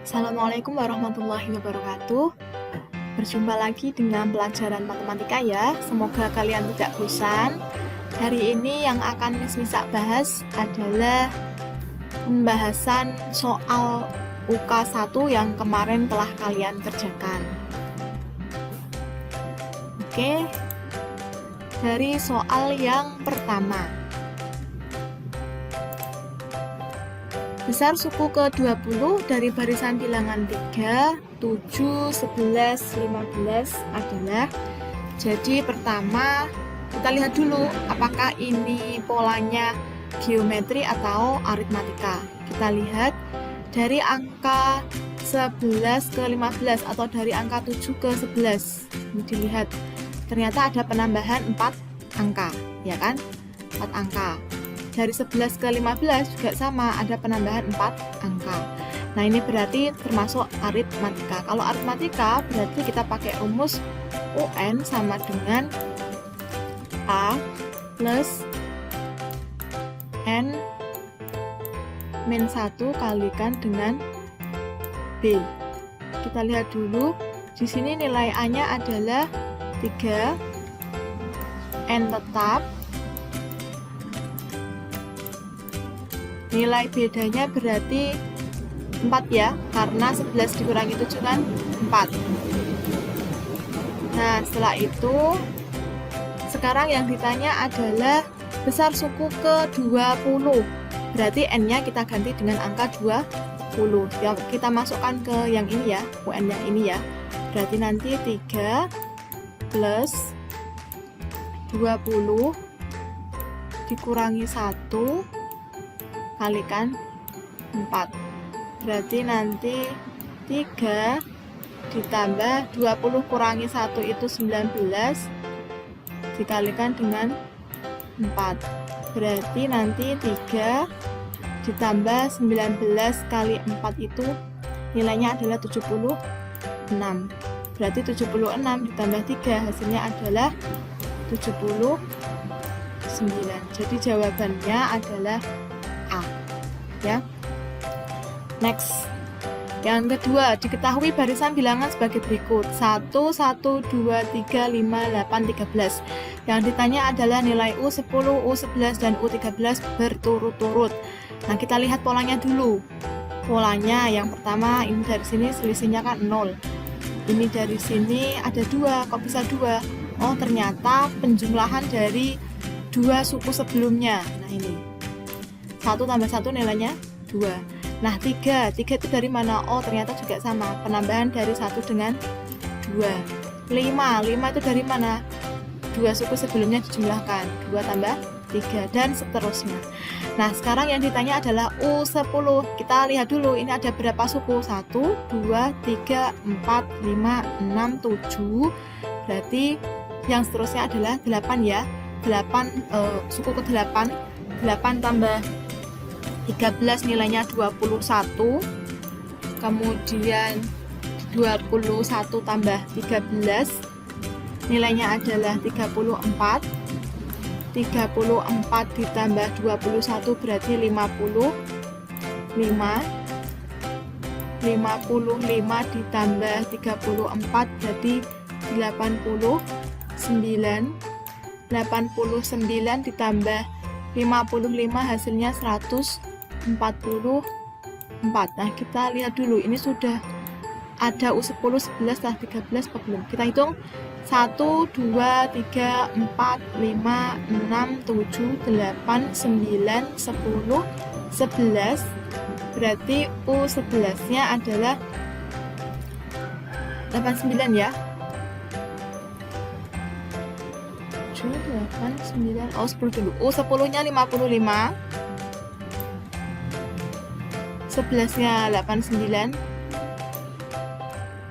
Assalamualaikum warahmatullahi wabarakatuh. Berjumpa lagi dengan pelajaran matematika ya. Semoga kalian tidak bosan. Hari ini yang akan Miss Misa bahas adalah pembahasan soal UK1 yang kemarin telah kalian kerjakan. Oke, dari soal yang pertama. Besar suku ke-20 dari barisan bilangan 3, 7, 11, 15 adalah. Jadi pertama kita lihat dulu apakah ini polanya geometri atau aritmatika. Kita lihat dari angka 11 ke 15 atau dari angka 7 ke 11. Ini dilihat ternyata ada penambahan 4 angka, ya kan? 4 angka. Dari 11 ke 15 juga sama, ada penambahan 4 angka. Nah, ini berarti termasuk aritmatika. Kalau aritmatika berarti kita pakai rumus UN sama dengan A plus N min 1 kalikan dengan B. Kita lihat dulu, di sini nilai A-nya adalah 3, N tetap, nilai bedanya berarti 4 ya, karena 11 dikurangi 7 kan 4. Nah, setelah itu sekarang yang ditanya adalah besar suku ke-20. Berarti N-nya kita ganti dengan angka 20. Ya, kita masukkan ke yang ini ya, UN yang ini ya. Berarti nanti 3 plus 20 dikurangi 1 kalikan 4. Berarti nanti 3 ditambah 20 kurangi 1 itu 19 dikalikan dengan 4. Berarti nanti 3 ditambah 19 kali 4 itu nilainya adalah 76. Berarti 76 ditambah 3 hasilnya adalah 79. Jadi jawabannya adalah A, ya. Next, yang kedua, diketahui barisan bilangan sebagai berikut: 1, 1, 2, 3, 5, 8, 13. Yang ditanya adalah nilai U10, U11, dan U13 berturut-turut. Nah, kita lihat polanya dulu. Polanya yang pertama, ini dari sini selisihnya kan 0. Ini dari sini ada 2, kok bisa 2? Oh, ternyata penjumlahan dari 2 suku sebelumnya. Nah, ini 1 tambah 1 nilainya 2. Nah, 3 itu dari mana? Oh, ternyata juga sama, penambahan dari 1 dengan 2. 5 itu dari mana? 2 suku sebelumnya dijumlahkan, 2 tambah 3, dan seterusnya. Nah, sekarang yang ditanya adalah U10. Kita lihat dulu, ini ada berapa suku? 1, 2, 3, 4, 5, 6, 7. Berarti yang seterusnya adalah 8 ya. 8 suku ke-8. 8 tambah 13 nilainya 21. Kemudian 21 tambah 13 nilainya adalah 34. 34 ditambah 21 berarti 55. 55 ditambah 34 berarti 89. 89 ditambah 55 hasilnya 144. Nah, kita lihat dulu, ini sudah ada U10, 11, 13 apa belum? Kita hitung 1, 2, 3, 4, 5, 6, 7, 8, 9, 10, 11. Berarti U11 nya adalah 89 ya. 7, 8, 9, 10 dulu. U10 nya 55, 11 nya 89.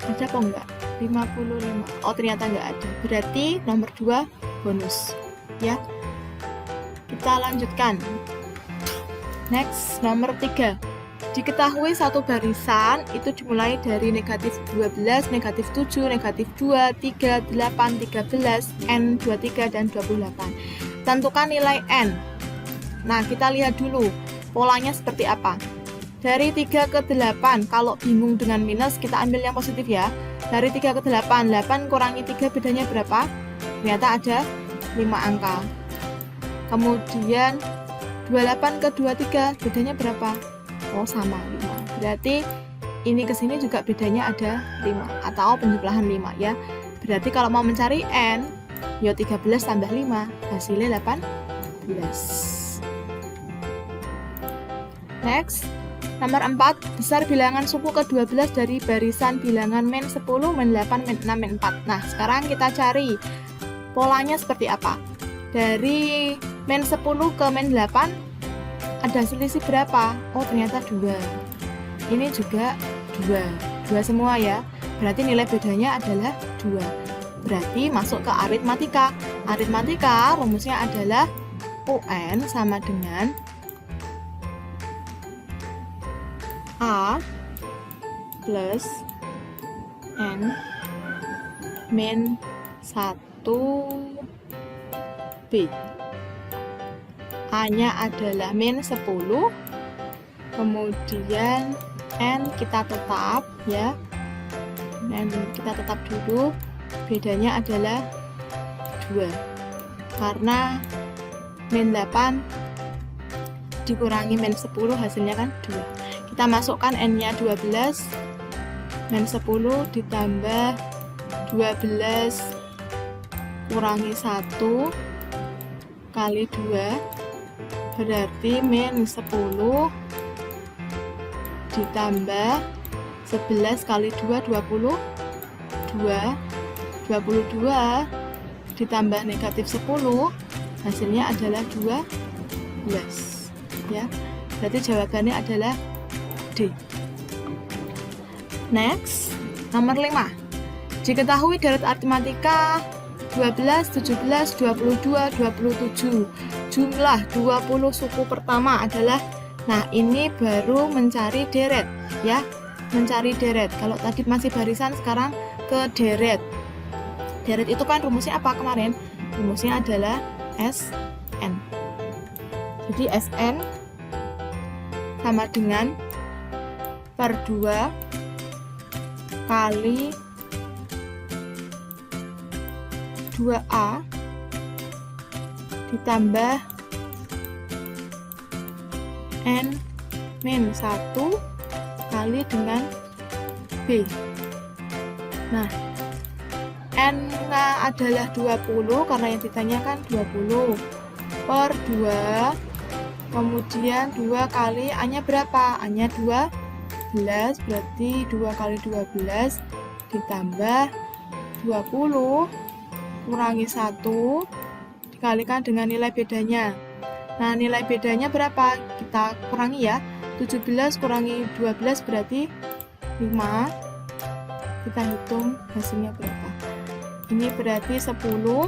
Ada apa enggak? 55. Oh, ternyata enggak ada. Berarti nomor 2 bonus ya. Kita lanjutkan. Next, nomor 3. Diketahui satu barisan itu dimulai dari negatif 12, negatif 7, negatif 2, 3, 8, 13, N 23, dan 28. Tentukan nilai N. Nah, kita lihat dulu polanya seperti apa. Dari 3 ke 8, kalau bingung dengan minus, kita ambil yang positif ya. Dari 3 ke 8, 8 kurangi 3 bedanya berapa? Ternyata ada 5 angka. Kemudian 28 ke 23, bedanya berapa? Oh, sama 5. Berarti ini ke sini juga bedanya ada 5, atau penjumlahan 5 ya. Berarti kalau mau mencari N, ya 13 tambah 5, hasilnya 18. Next. Nomor 4, besar bilangan suku ke-12 dari barisan bilangan min 10, min 8, min 6, min 4. Nah, sekarang kita cari polanya seperti apa. Dari min 10 ke min 8, ada selisih berapa? Oh, ternyata 2. Ini juga 2. 2 semua ya. Berarti nilai bedanya adalah 2. Berarti masuk ke aritmatika. Aritmatika rumusnya adalah UN sama dengan A plus N min 1 B. A-nya adalah min 10, kemudian N kita tetap ya, N kita tetap dulu, bedanya adalah 2, karena min 8 dikurangi min 10 hasilnya kan 2. Kita masukkan N-nya 12, min 10 ditambah 12 kurangi 1 kali 2, berarti min 10 ditambah 11 kali 2, 22, 22 ditambah negatif 10, hasilnya adalah 12 ya. Berarti jawabannya adalah D. Next, nomor 5. Diketahui dari aritmatika 12, 17, 22, 27. Jumlah 20 suku pertama adalah, nah ini baru mencari deret ya. Mencari deret. Kalau tadi masih barisan, sekarang ke deret. Deret itu kan rumusnya apa kemarin? Rumusnya adalah SN. Jadi SN sama dengan per 2 kali 2A ditambah N min 1 kali dengan B. Nah, N-nya adalah 20 karena yang ditanyakan 20 per 2, kemudian 2 kali A-nya berapa? A-nya 12, berarti 2 kali 12 ditambah 20 kurangi 1 dikalikan dengan nilai bedanya. Nah, nilai bedanya berapa? Kita kurangi ya. 17 kurangi 12 berarti 5. Kita hitung hasilnya berapa. Ini berarti 10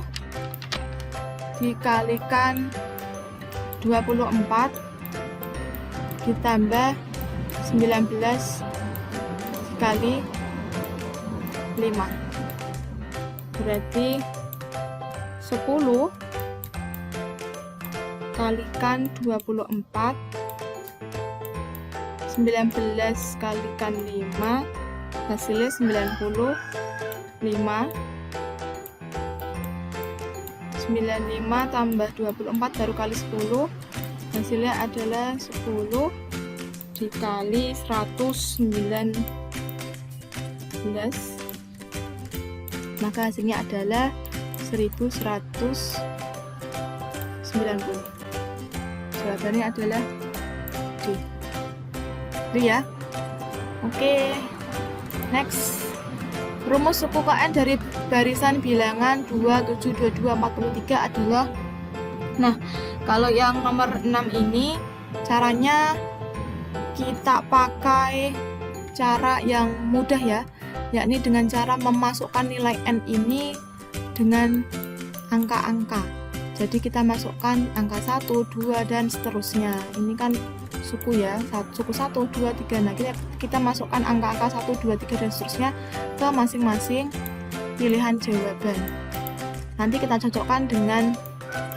dikalikan 24 ditambah 19 dikali 5, berarti 10 kalikan 24, 19 kalikan 5, hasilnya 95. 95 tambah 24 baru kali 10, hasilnya adalah 10 dikali 119, maka hasilnya adalah 1190. Jawabannya adalah D. Itu ya. Oke, next. Rumus suku KN dari barisan bilangan 2, 7, 22, 43 adalah, nah kalau yang nomor 6 ini caranya kita pakai cara yang mudah ya, yakni dengan cara memasukkan nilai N ini dengan angka-angka. Jadi kita masukkan angka 1, 2, dan seterusnya. Ini kan suku ya, suku 1, 2, 3. Nah, kita masukkan angka-angka 1, 2, 3, dan seterusnya ke masing-masing pilihan jawaban. Nanti kita cocokkan dengan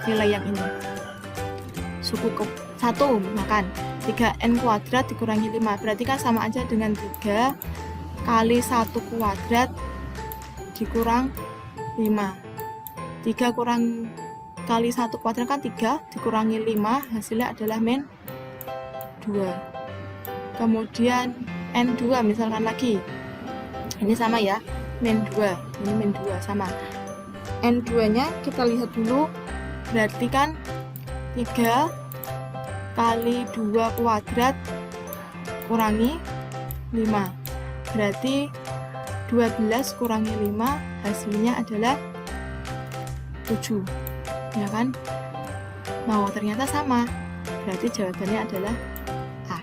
nilai yang ini. Suku ke 1 misalkan 3n kuadrat dikurangi 5, berarti kan sama aja dengan 3 kali 1 kuadrat dikurang 5. 3 kurang kali 1 kuadrat kan 3, dikurangi 5, hasilnya adalah min 2. Kemudian n2 misalkan lagi, ini sama ya, min 2, ini min 2 sama. n2 nya kita lihat dulu, berarti kan 3 kali 2 kuadrat kurangi 5, berarti 12 kurangi 5 hasilnya adalah 7, ya kan? Nah, ternyata sama, berarti jawabannya adalah A.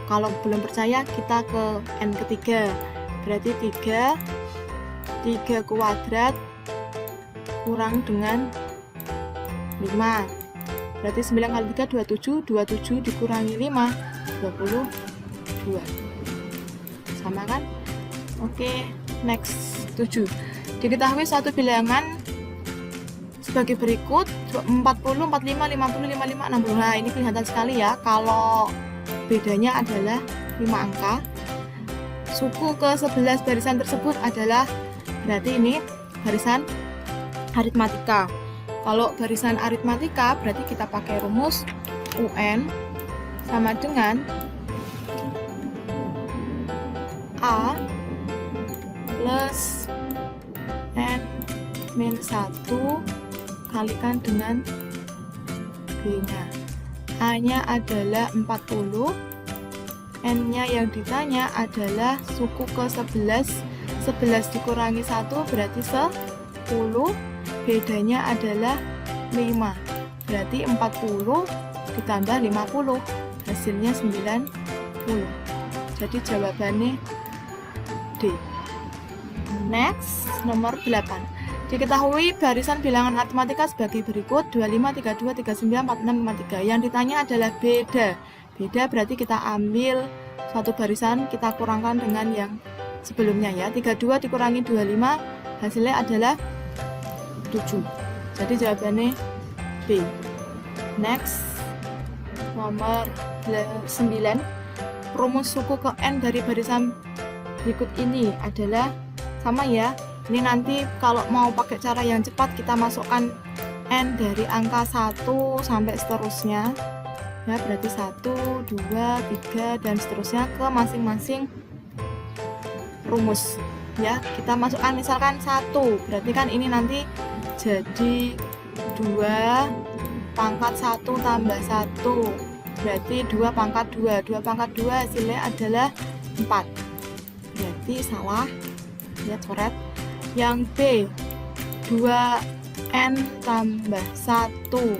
Kalau belum percaya, kita ke n ketiga, berarti 3 kuadrat kurang dengan 5, berarti 9 kali 3 27, 27 dikurangi 5 22, sama kan? Oke, next 7. Diketahui suatu bilangan sebagai berikut 40, 45, 50, 55, 60. Nah, ini kelihatan sekali ya, kalau bedanya adalah 5 angka. Suku ke 11 barisan tersebut adalah, berarti ini barisan aritmatika. Kalau barisan aritmatika berarti kita pakai rumus UN sama dengan A plus N min 1 kalikan dengan B nya. A nya adalah 40, N nya yang ditanya adalah suku ke 11, 11 dikurangi 1 berarti 10, bedanya adalah 5, berarti 40 ditambah 50 hasilnya 90, jadi jawabannya D. Next, nomor 8. Diketahui barisan bilangan aritmatika sebagai berikut 25, 32, 39, 46, 53. Yang ditanya adalah beda berarti kita ambil satu barisan, kita kurangkan dengan yang sebelumnya ya. 32 dikurangi 25 hasilnya adalah 7, jadi jawabannya B. Next, nomor 9. Rumus suku ke N dari barisan berikut ini adalah sama ya. Ini nanti kalau mau pakai cara yang cepat, kita masukkan N dari angka 1 sampai seterusnya ya, berarti 1, 2, 3 dan seterusnya ke masing-masing rumus ya. Kita masukkan misalkan 1, berarti kan ini nanti jadi 2 pangkat 1 tambah 1, berarti 2 pangkat 2, 2 pangkat 2 hasilnya adalah 4, berarti salah ya, coret. Yang B, 2N tambah 1,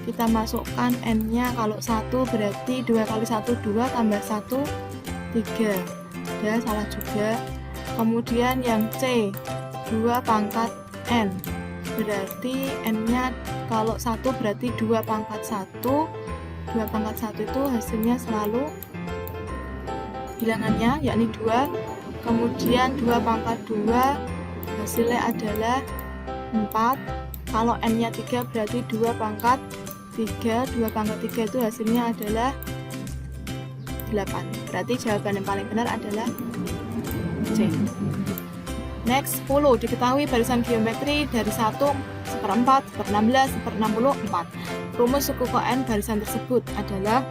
kita masukkan N nya, kalau 1 berarti 2 kali 1 2 tambah 1 3, ya salah juga. Kemudian yang C, 2 pangkat N, berarti N nya kalau 1 berarti 2 pangkat 1, 2 pangkat 1 itu hasilnya selalu bilangannya yakni 2. Kemudian 2 pangkat 2 hasilnya adalah 4. Kalau N nya 3 berarti 2 pangkat 3, 2 pangkat 3 itu hasilnya adalah 8. Berarti jawaban yang paling benar adalah C. Next, 10. Diketahui barisan geometri dari 1, 1/4, 1/16, 1/64. Rumus suku ke N barisan tersebut adalah,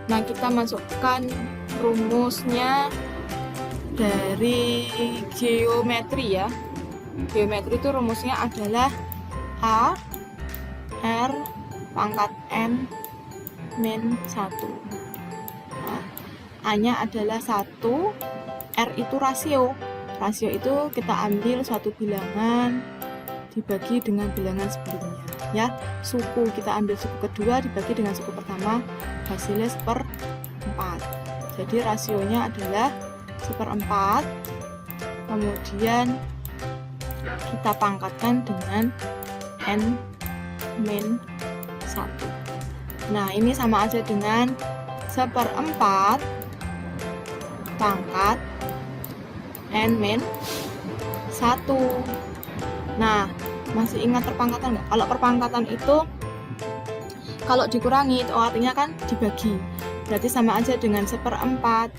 nah kita masukkan rumusnya dari geometri ya. Geometri itu rumusnya adalah A R pangkat N min 1. Nah, A nya adalah 1, R itu rasio. Rasio itu kita ambil suatu bilangan dibagi dengan bilangan sebelumnya ya. Suku kita ambil suku kedua dibagi dengan suku pertama, hasilnya 1/4. Jadi rasionya adalah 1/4. Kemudian kita pangkatkan dengan N min 1. Nah, ini sama aja dengan 1/4 pangkat N min 1. Nah, masih ingat perpangkatan nggak? Kalau perpangkatan itu Kalau dikurangi itu artinya kan dibagi, berarti sama aja dengan 1/4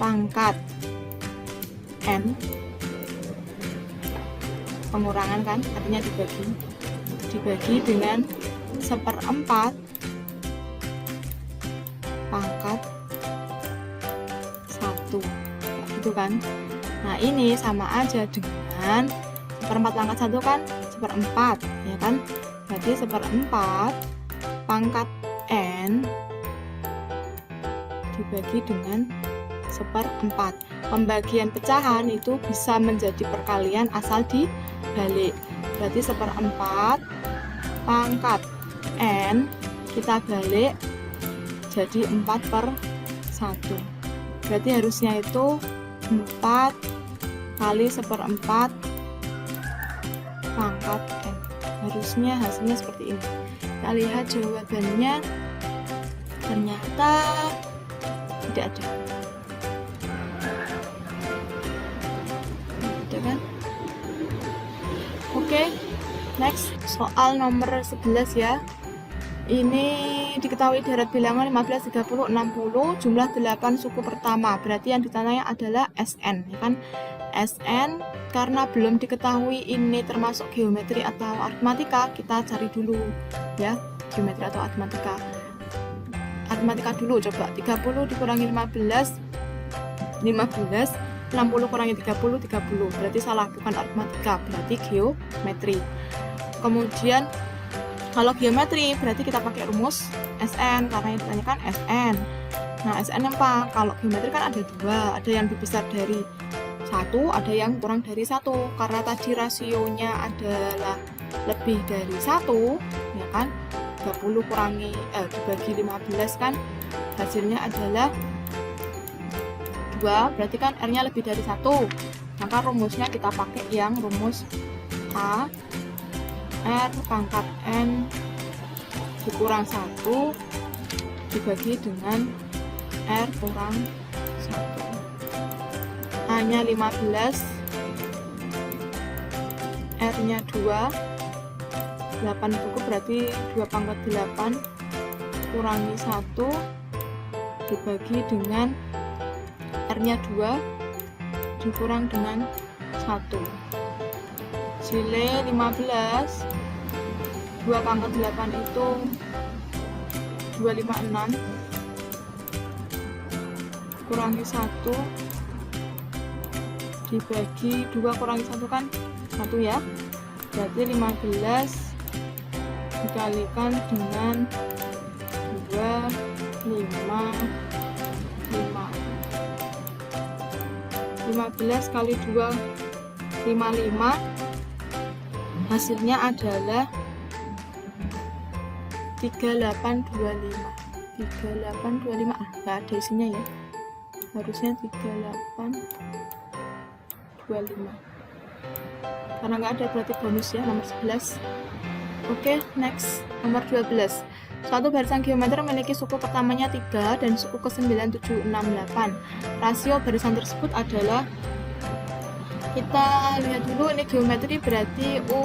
pangkat N, pengurangan kan, artinya dibagi dengan 1/4 pangkat 1, gitu kan. Nah ini sama aja dengan 1/4 pangkat 1 kan 1/4, ya kan, berarti 1/4 pangkat N dibagi dengan 1/4. Pembagian pecahan itu bisa menjadi perkalian asal dibalik, berarti 1/4 pangkat N kita balik jadi 4/1, berarti harusnya itu 4 kali 1/4 pangkat N. Harusnya hasilnya seperti ini. Kita lihat jawabannya, ternyata tidak ada. Tidak kan? Oke, next soal nomor 11 ya. Ini diketahui darat bilangan 15, 30, 60, jumlah 8 suku pertama. Berarti yang ditanya adalah SN, ya kan? SN karena belum diketahui ini termasuk geometri atau aritmatika, kita cari dulu ya, geometri atau aritmatika. Aritmatika dulu coba. 30 dikurangi 15, 60 kurangi 30, 30. Berarti salah, bukan aritmatika, berarti geometri. Kemudian kalau geometri berarti kita pakai rumus SN karena yang ditanyakan SN. Nah, SN apa? Kalau geometri kan ada dua, ada yang lebih besar dari 1, ada yang kurang dari 1. Karena tadi rasionya adalah lebih dari 1, ya kan? 30 kurangi dibagi 15 kan hasilnya adalah 2, berarti kan R-nya lebih dari 1. Maka rumusnya kita pakai yang rumus A R pangkat N dikurang 1 dibagi dengan R kurang 1. A nya 15, R nya 2, 8 cukup, berarti 2 pangkat 8 kurangi 1 dibagi dengan R nya 2 dikurang dengan 1. Sile 15, 2 pangkat 8 itu 256 kurangi 1 dibagi 2 kurangi 1 kan 1 ya, berarti 15 dikalikan dengan 2, 5, 15 kali 2, 55, hasilnya adalah 3825. 3825, nggak ada isinya ya, harusnya 3825 karena nggak ada, berarti bonus ya nomor 11. Oke, next nomor 12. Suatu barisan geometri memiliki suku pertamanya 3 dan suku ke-9, 7, 6, 8. Rasio barisan tersebut adalah, kita lihat dulu ini geometri berarti U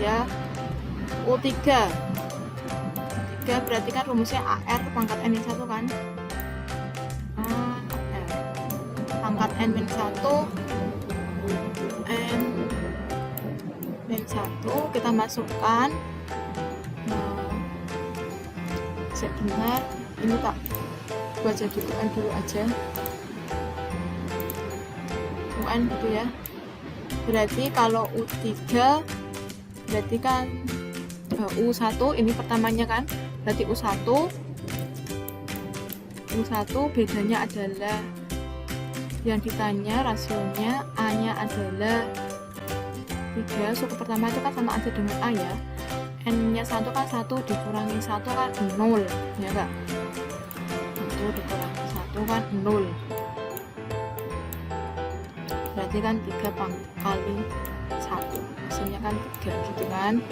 ya, U3 berarti kan rumusnya AR pangkat N-1 kan, AR pangkat N-1 N-1 kita masukkan. Sebentar, ini tak buat jadi UN dulu aja, UN gitu ya. Berarti kalau U3 berarti kan U1 ini pertamanya kan, berarti U1 bedanya adalah yang ditanya rasionya A nya adalah 3, suku pertama itu kan sama aja dengan A ya, N nya 1 kan 1 dikurangi 1 kan 0 ya kak, 1 dikurangi 1 kan 0, berarti kan 3 kali 1 hasilnya kan 3 gitu kan.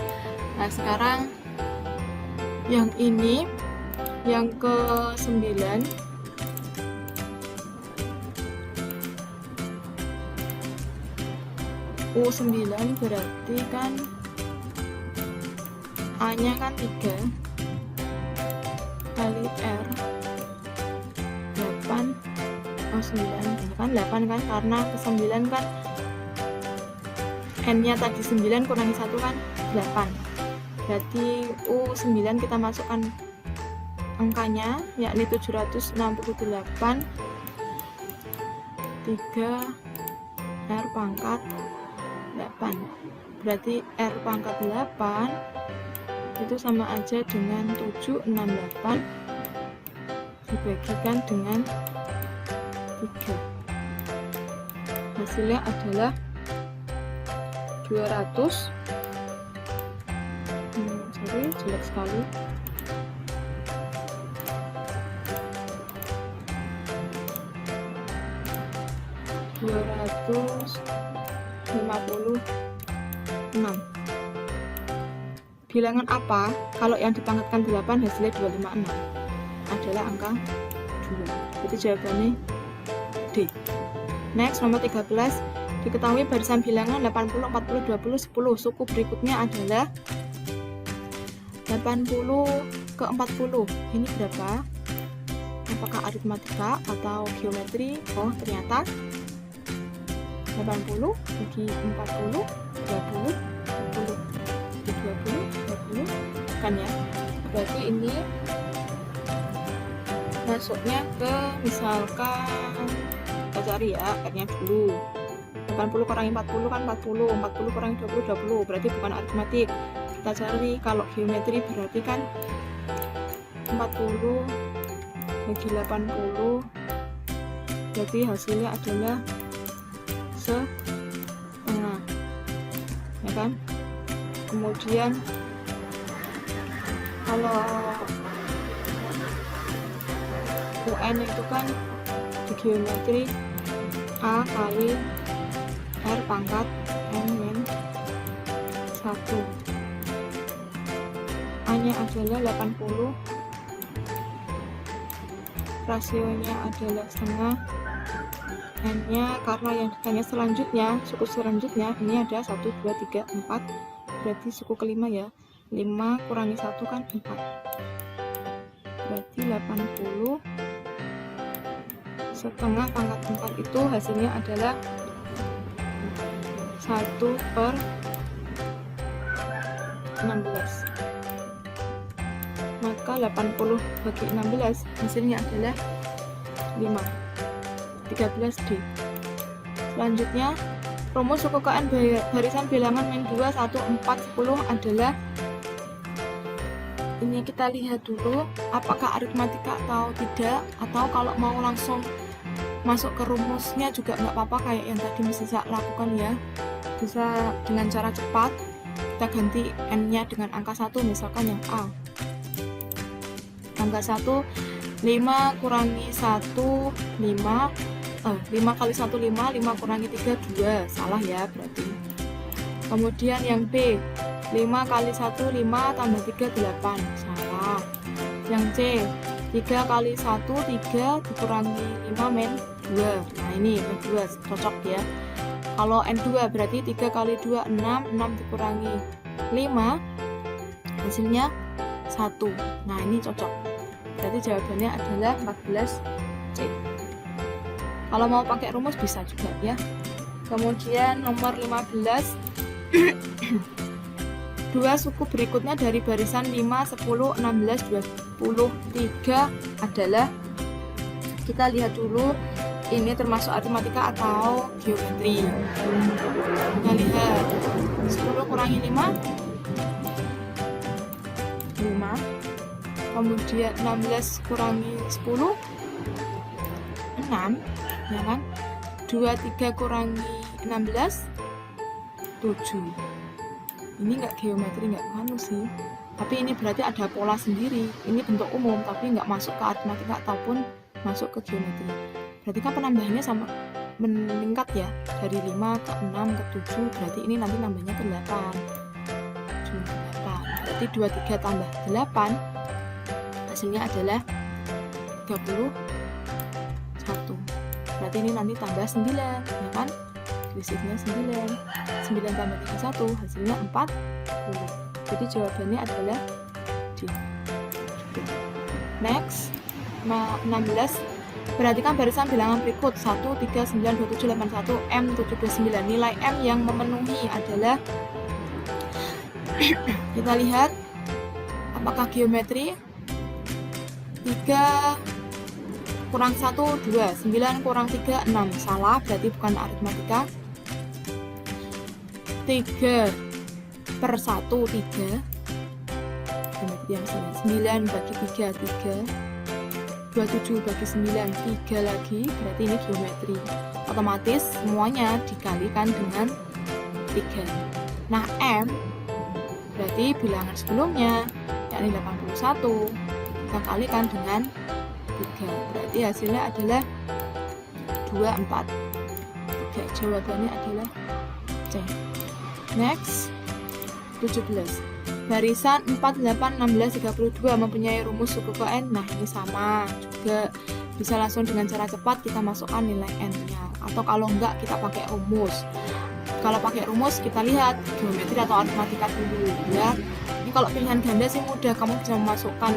Nah sekarang yang ini yang ke-9 U9 berarti kan A nya kan 3 kali R 8 9 ini kan 8 kan, karena ke 9 kan N nya tadi 9 kurangi 1 kan 8, berarti U9 kita masukkan angkanya yakni 768 3 R pangkat 8, berarti R pangkat 8 itu sama aja dengan 768 dibagikan dengan 3, hasilnya adalah 200 sorry jelek sekali, 256. Bilangan apa kalau yang dipangkatkan 8 hasilnya 256? Adalah angka 2. Jadi jawabannya D. Next, nomor 13. Diketahui barisan bilangan 80, 40, 20, 10. Suku berikutnya adalah 80 ke 40. Ini berapa? Apakah aritmatika atau geometri? Oh, ternyata 80 bagi 40 20 20 20 kan ya, berarti ini masuknya ke, misalkan kita cari ya R-nya dulu, 80 kurangi 40 kan 40, 40 kurangi 20 20, berarti bukan aritmatik. Kita cari kalau geometri, berarti kan 40 bagi 80, berarti hasilnya adalah setengah, ya kan. Kemudian kalau UN itu kan di geometri A kali R pangkat N min 1, A nya adalah 80, rasionya adalah setengah, N nya karena yang ditanya selanjutnya, suku selanjutnya ini ada 1, 2, 3, 4, berarti suku kelima ya, 5 kurangi 1 kan 4, berarti 80 setengah pangkat 4 itu hasilnya adalah 1/16. Maka 80 bagi 16 hasilnya adalah 5. 13D. Selanjutnya, rumus suku KN barisan bilangan min 2, 1, 4, 10 adalah, ini kita lihat dulu apakah aritmatika atau tidak, atau kalau mau langsung masuk ke rumusnya juga nggak apa-apa, kayak yang tadi bisa lakukan ya, bisa dengan cara cepat kita ganti N nya dengan angka 1, misalkan yang A, angka 1 5 kurangi 1 5 5 kali 1 5, 5 kurangi 3 2, salah ya berarti. Kemudian yang B 5 kali 1 5 tambah 3 8, salah. Yang C 3 kali 1 3 dikurangi 5 min 2, nah ini min 2 cocok ya. Kalau N2 berarti 3 kali 2 6, 6 dikurangi 5 hasilnya 1, nah ini cocok, berarti jawabannya adalah 14C. Kalau mau pakai rumus bisa juga ya. Kemudian nomor 15. Dua suku berikutnya dari barisan 5, 10, 16, 23 adalah, kita lihat dulu ini termasuk aritmatika atau geometri. Kita lihat 10 kurangi 5 5, kemudian 16 kurangi 10 6, ya kan. 23 kurangi 16 7. Ini enggak geometri, enggak anu sih, tapi ini berarti ada pola sendiri. Ini bentuk umum tapi enggak masuk ke aritmatika ataupun masuk ke geometri. Berarti kan penambahannya sama meningkat ya, dari 5 ke 6 ke 7, berarti ini nanti nambahnya ke 8. 8. Berarti 23 tambah 8 hasilnya adalah 31. Berarti ini nanti tambah 9, ya kan? Selisihnya 9 tambah 31 hasilnya 40. Jadi jawabannya adalah D. Next, 16. Perhatikan barisan bilangan berikut 1, 3, 9, 27, 81, M, 79. Nilai M yang memenuhi adalah kita lihat apakah geometri. 3 kurang 1, 2, 9 kurang 3, 6. Salah, berarti bukan aritmatika. 3 per 1, 3. Geometri yang salah. 9 bagi 3, 3. 27 bagi 9, 3 lagi. Berarti ini geometri. Otomatis semuanya dikalikan dengan 3. Nah, M berarti bilangan sebelumnya, yakni 81. Kita kalikan dengan 3. Berarti hasilnya adalah 24. 3. Jawabannya adalah C. Next, 17. Barisan 4, 8, 16, 32 mempunyai rumus suku ke N. Nah, ini sama juga. Bisa langsung dengan cara cepat kita masukkan nilai N-nya. Atau kalau enggak, kita pakai rumus. Kalau pakai rumus, kita lihat geometri atau aritmatika dulu ya. Ini kalau pilihan ganda sih mudah, kamu bisa memasukkan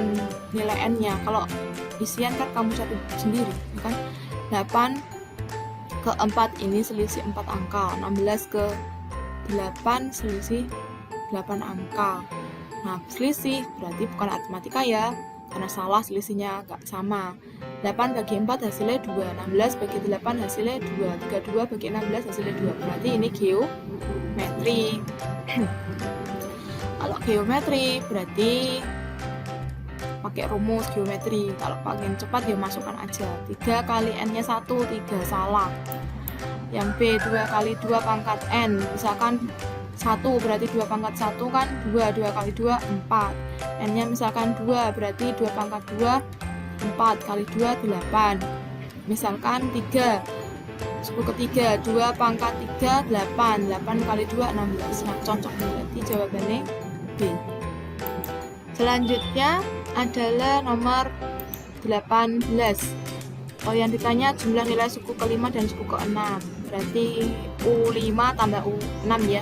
nilai N-nya. Kalau isian kan kamu cari sendiri, ya kan? 8 ke 4 ini selisih 4 angka. 16 ke 8 selisih 8 angka. Nah, selisih berarti bukan aritmatika ya, karena salah selisihnya agak sama. 8 bagi 4 hasilnya 2, 16 bagi 8 hasilnya 2, 32 bagi 16 hasilnya 2. Berarti ini geometri. Kalau geometri berarti pakai rumus geometri. Kalau pengen cepat ya masukkan aja. 3 kali N-nya 1, 3, salah. Yang B 2 kali 2 pangkat N, misalkan 1 berarti 2 pangkat 1 kan 2, 2 kali 2 4. N-nya misalkan 2 berarti 2 pangkat 2 4 kali 2 8. Misalkan 3 suku ketiga 2 pangkat 3 8, 8 kali 2 16. Nah, cocok berarti jawabannya B. Selanjutnya adalah nomor 18. Oh, yang ditanya jumlah nilai suku ke-5 dan suku ke-6. Berarti U5 tambah U6 ya.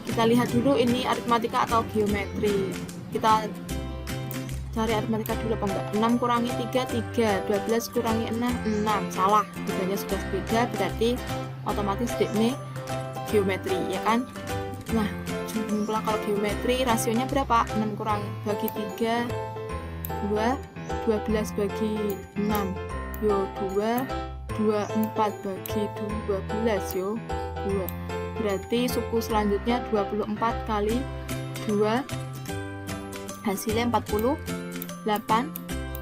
Kita lihat dulu ini aritmatika atau geometri. Kita cari aritmatika dulu apa enggak. 6 kurangi 3, 3. 12 kurangi 6, 6. Salah, bedanya sudah beda, berarti otomatis ini geometri, ya kan? Nah, jumlah kalau geometri rasionya berapa? 6 kurang bagi 3, 2. 12 bagi 6, yo 2. 24 bagi 12, yo 2. Berarti suku selanjutnya 24 kali 2 hasilnya 48.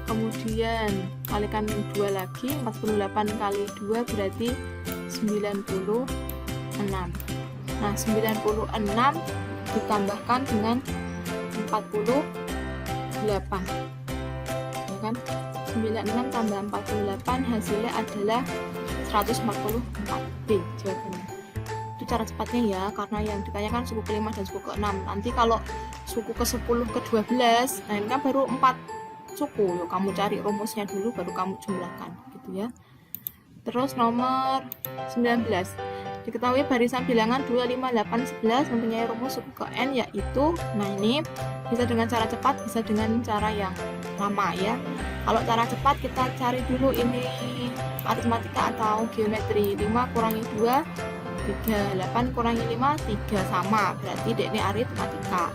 Kemudian kalikan 2 lagi, 48 kali 2 berarti 96. Nah, 96 ditambahkan dengan 48, ya kan? 96 tambah 48 hasilnya adalah 144. B jawabannya. Itu cara cepatnya ya, karena yang ditanyakan suku ke-5 dan suku ke-6. Nanti kalau suku ke-10 ke-12, nah ini kan baru 4 suku. Yuk kamu cari rumusnya dulu baru kamu jumlahkan gitu ya. Terus nomor 19. Diketahui barisan bilangan 2, 5, 8, 11 mempunyai rumus suku ke N, yaitu, nah ini bisa dengan cara cepat, bisa dengan cara yang lama ya. Kalau cara cepat kita cari dulu ini aritmatika atau geometri. 5 kurangi 2, 3, 8 kurangi 5, 3, sama, berarti ini aritmatika.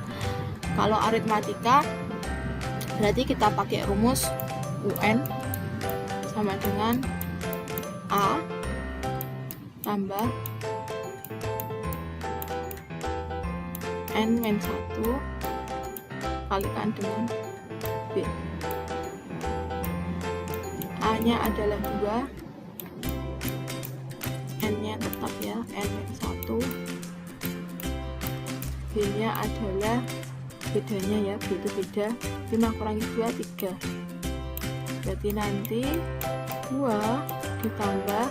Kalau aritmatika berarti kita pakai rumus UN sama dengan A tambah N-1 kalikan dengan B. A-nya adalah 2, N-nya tetap ya, N-1, B-nya adalah bedanya ya, B itu beda. 5 kurangi 2, 3. Berarti nanti 2 ditambah,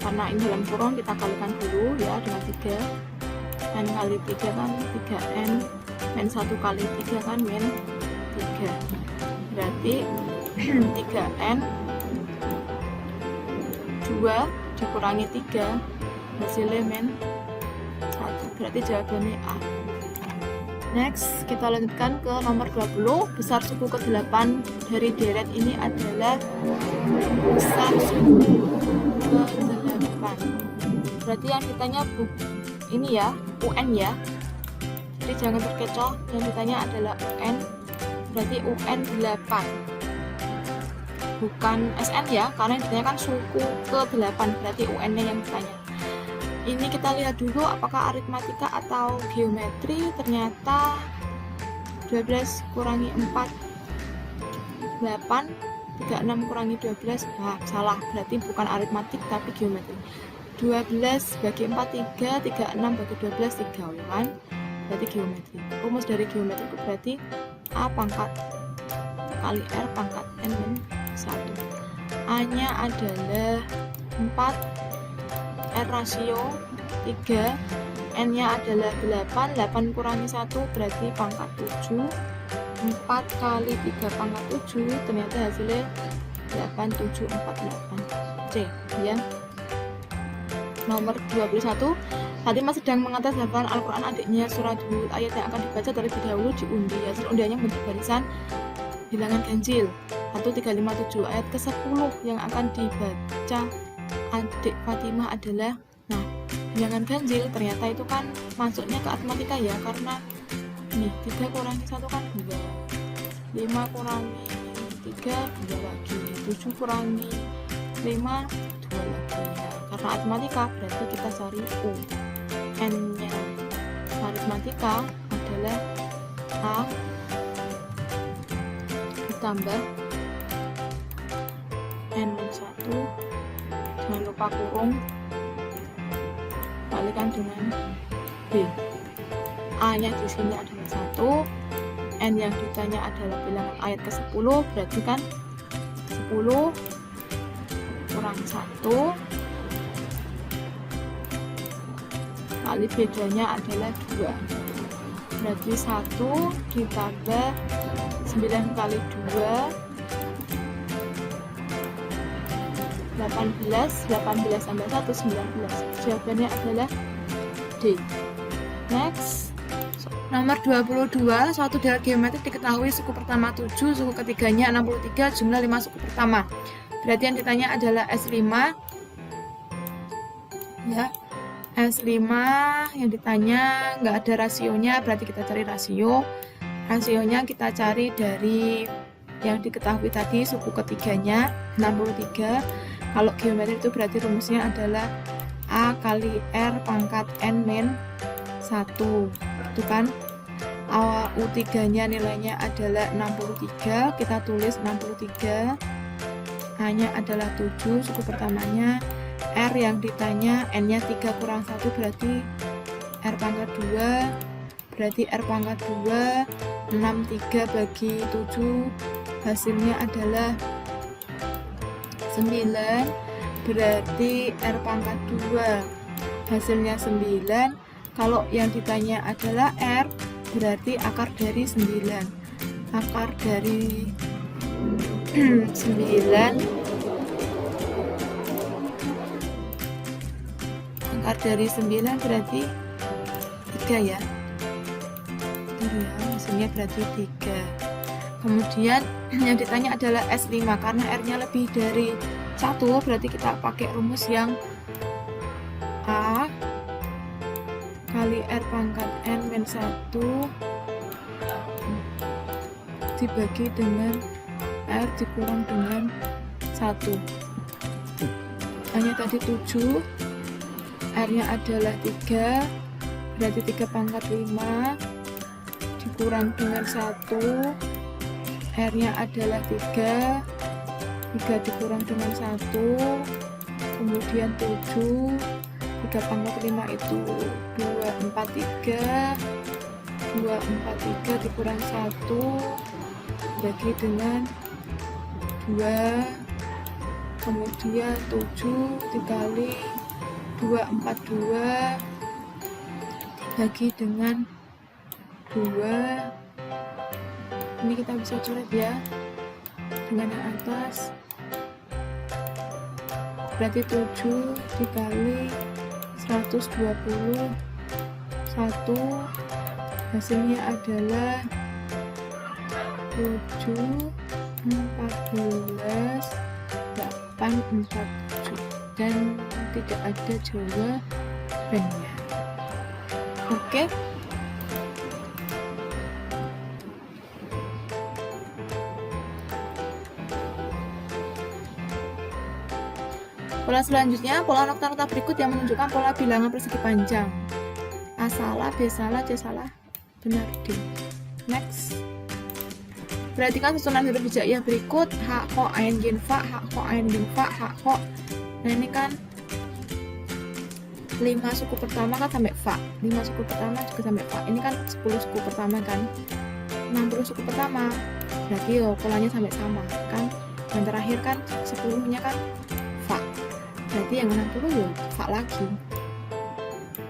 karena ini dalam kurung kita kalikan dulu ya dengan 3. N kali 3 kan 3N, N1 kali 3 kan min 3. Berarti 3N 2 dikurangi 3 hasilnya min 1. Berarti jawabannya A. Next, kita lanjutkan ke nomor 20. Besar suku ke-8 dari deret ini adalah besar suku ke-8. Berarti yang ditanya ini ya, UN ya. Jadi jangan terkecoh, yang ditanya adalah UN. Berarti UN 8. Bukan SN ya, karena yang ditanya kan suku ke-8, berarti UN-nya yang ditanya. Ini kita lihat dulu apakah aritmatika atau geometri. Ternyata 12 kurangi 4 8, 36 kurangi 12. Nah, salah, berarti bukan aritmatik tapi geometri. 12 bagi 4 3, 36 bagi 12 3, ya kan? Berarti geometri. Rumus dari geometri itu berarti A pangkat kali R pangkat N min 1. A nya adalah 4, R rasio 3, N nya adalah 8, 8 kurangi 1 berarti pangkat 7, 4 kali 3 pangkat 7, ternyata hasilnya 8, 7, 4, 8. C ya. Nomor 21, Fatimah sedang mengatas hafalan Al-Quran adiknya. Surat Hud ayat yang akan dibaca terlebih dahulu diundi. Hasil undiannya bentuk barisan bilangan ganjil 1357. Ayat ke-10 yang akan dibaca adik Fatimah adalah, nah, bilangan ganjil ternyata itu kan masuknya ke aritmatika ya, karena nih 3 kurangi 1 kan 2, 5 kurangi 3 2 lagi, 7 kurangi 5 2 lagi ya. Karena aritmatika berarti kita cari U. N nya aritmatika adalah A ditambah N min 1, jangan lupa kurung, kalikan dengan B. A nya di sini adalah 1, N yang ditanya adalah bilangan ayat ke-10, berarti kan 10 kurang 1 kali bedanya adalah 2, berarti 1 ditambah 9 kali 2 18, 18 tambah 1 19. Jawabannya adalah D. Next, nomor 22. Suatu deret geometrik diketahui suku pertama 7, suku ketiganya 63, jumlah 5 suku pertama. Berarti yang ditanya adalah S5 ya. S5 yang ditanya nggak ada rasionya, berarti kita cari rasio. Rasionya kita cari dari yang diketahui tadi, suku ketiganya 63. Kalau geometri itu berarti rumusnya adalah A kali R pangkat N min 1, itu kan. U3 nya nilainya adalah 63, kita tulis 63. A nya adalah 7, suku pertamanya. R yang ditanya, N nya 3 kurang 1 berarti R pangkat 2, berarti R pangkat 2, 63 bagi 7 hasilnya adalah 9, berarti R pangkat 2 hasilnya 9. Kalau yang ditanya adalah R, berarti akar dari 9. Akar dari 9, akar dari 9 berarti 3 ya. Hasilnya berarti 3. Kemudian yang ditanya adalah S5, karena R-nya lebih dari 1, berarti kita pakai rumus yang A kali R pangkat N min 1 dibagi dengan R dikurang dengan 1. Hanya tadi 7, R-nya adalah 3, berarti 3 pangkat 5 dikurang dengan 1, R-nya adalah 3 dikurang dengan 1, kemudian 7, 3 pangkat 5 itu 243, 243 dikurang 1 bagi dengan 2, kemudian 7 dikali 242 bagi dengan 2. Ini kita bisa coret ya dengan yang atas, berarti 7 dikali 120 1 Hasilnya adalah 7, 14, 8, 47 dan tidak ada jawabannya. Oke. Pola selanjutnya, pola nokta-nokta berikut yang menunjukkan pola bilangan persegi panjang. A salah, B salah, C salah, benar D. Next. Perhatikan susunan huruf hijaiyah berikut: ha, kho, ain, gin, fa, ha, kho, ain, gin, fa, ha, kho. Nah ini kan 5 suku pertama kan sampai fa, 5 suku pertama juga sampai fa. Ini kan 10 suku pertama kan, 60 suku pertama. Berarti polanya sampai sama kan. Yang terakhir kan 10-nya kan fa. Berarti yang 60 ya fa lagi.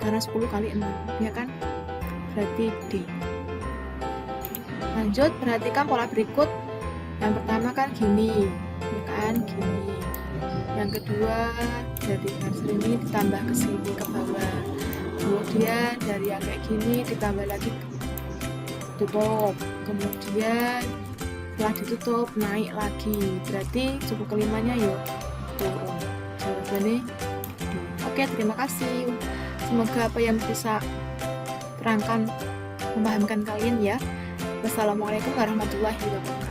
Karena 10 kali 6, ya kan? Berarti D. Lanjut, perhatikan pola berikut. Yang pertama kan gini, ya kan? Gini. Yang kedua, dari garis ini ditambah ke sini, ke bawah. Kemudian dari yang kayak gini ditambah lagi, tutup. Kemudian setelah ditutup, naik lagi. Berarti suku kelimanya yuk turun. Jawabannya D. Oke, terima kasih. Semoga apa yang bisa terangkan memahamkan kalian ya. Wassalamualaikum warahmatullahi wabarakatuh.